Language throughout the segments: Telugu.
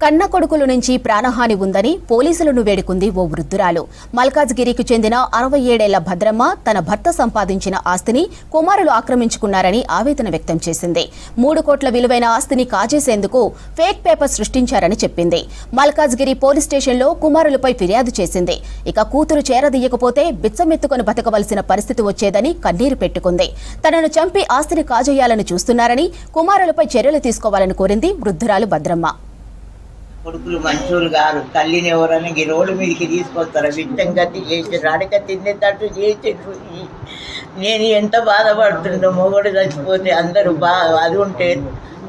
కన్న కొడుకుల నుంచి ప్రాణహాని ఉందని పోలీసులను వేడుకుంది ఓ వృద్ధురాలు. మల్కాజ్గిరికి చెందిన 67 ఏళ్ల భద్రమ్మ తన భర్త సంపాదించిన ఆస్తిని కుమారులు ఆక్రమించుకున్నారని ఆవేదన వ్యక్తం చేసింది. 3 కోట్ల విలువైన ఆస్తిని కాజేసేందుకు ఫేక్ పేపర్ సృష్టించారని చెప్పింది. మల్కాజ్గిరి పోలీస్ స్టేషన్లో కుమారులపై ఫిర్యాదు చేసింది. ఇక కూతురు చేరదీయకపోతే బిచ్చమెత్తుకొని బతకవలసిన పరిస్థితి వచ్చేదని కన్నీరు పెట్టుకుంది. తనను చంపి ఆస్తిని కాజేయాలని చూస్తున్నారని, కుమారులపై చర్యలు తీసుకోవాలని కోరింది వృద్ధురాలు భద్రమ్మ. కొడుకులు మంచోళ్ళు గారు, తల్లిని ఎవరైనా ఈ రోడ్డు మీదకి తీసుకొస్తారు. విట్టంగతి చేసారు, అడక తినేటట్టు చేసారు. నేను ఎంత బాధపడుతుండో, మొగడు చచ్చిపోతే అందరూ అది ఉంటే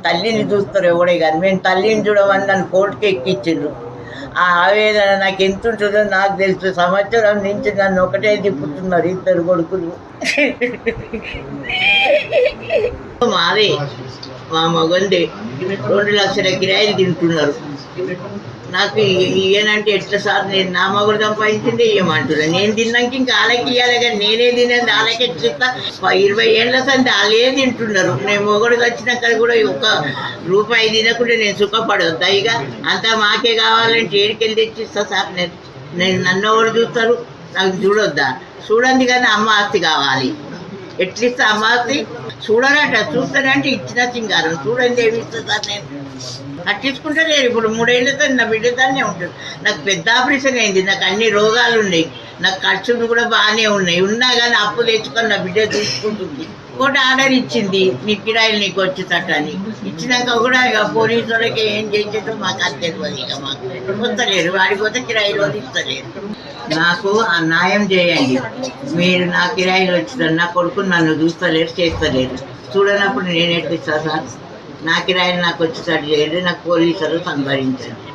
తల్లిని చూస్తారు ఎవడే కానీ, మేము తల్లిని చూడమని నన్ను కోర్టుకి ఎక్కించిండ్రు. ఆ ఆవేదన నాకు ఎంత ఉంటుందో నాకు తెలుసు. సంవత్సరం నుంచి నన్ను ఒకటే తిప్పుతున్నారు ఇద్దరు కొడుకులు. మాదే మా మగందే 2 లక్షల కిరాయిలు తింటున్నారు. నాకు ఇయ్యనంటే ఎట్లా సార్? నేను నా మగుడు సంపాదించిందే ఇవ్వమంటున్నా. నేను తిన్నాక ఇంకా వాళ్ళకి ఇవ్వాలి కానీ నేనే తినేది వాళ్ళకి ఎట్లా? 20 ఏళ్ళ సంది వాళ్ళే తింటున్నారు. నేను మొగుడికి వచ్చినాక కూడా 1 రూపాయి తినకుండా నేను సుఖపడొద్దా? ఇక అంతా మాకే కావాలంటే ఏడికెళ్ళి తెచ్చిస్తా సార్? నేను నన్ను ఎవరు చూస్తారు? నాకు చూడొద్దా? చూడండి కానీ అమ్మ ఆస్తి కావాలి. ఎట్లిస్తా అమ్మ ఆస్తి? చూడనట. చూస్తానంటే ఇచ్చిన సింగారం. చూడండి ఏమి ఇస్తా సార్? నేను కట్టించుకుంటే లేదు. ఇప్పుడు 3 ఏళ్ళతో నా బిడ్డ దాన్నే ఉంటుంది. నాకు పెద్ద ఆపరేషన్ అయింది. నాకు అన్ని రోగాలు ఉన్నాయి. నాకు ఖర్చులు కూడా బాగానే ఉన్నాయి. ఉన్నా కానీ అప్పు తెచ్చుకొని నా బిడ్డ తీసుకుంటుంది. కోర్టు ఆర్డర్ ఇచ్చింది, నీ కిరాయిలు నీకు వచ్చేటని. ఇచ్చినాక కూడా ఇక పోలీసు వాళ్ళకి ఏం చేసేటో మాకు అది తెలియదు. ఇక మాకు వస్తలేరు, వాడిపోతే కిరాయిలు ఇస్తలేరు. నాకు ఆ న్యాయం చేయండి. మీరు నా కిరాయిలు వచ్చిన నా కొడుకుని నన్ను చూస్తలేరు, చేస్తలేరు. చూడనప్పుడు నేను ఎట్లా ఇస్తా సార్? నా కిరాయిలు నాకు వచ్చేసరి చేయండి. నాకు పోలీసులు సంభరించండి.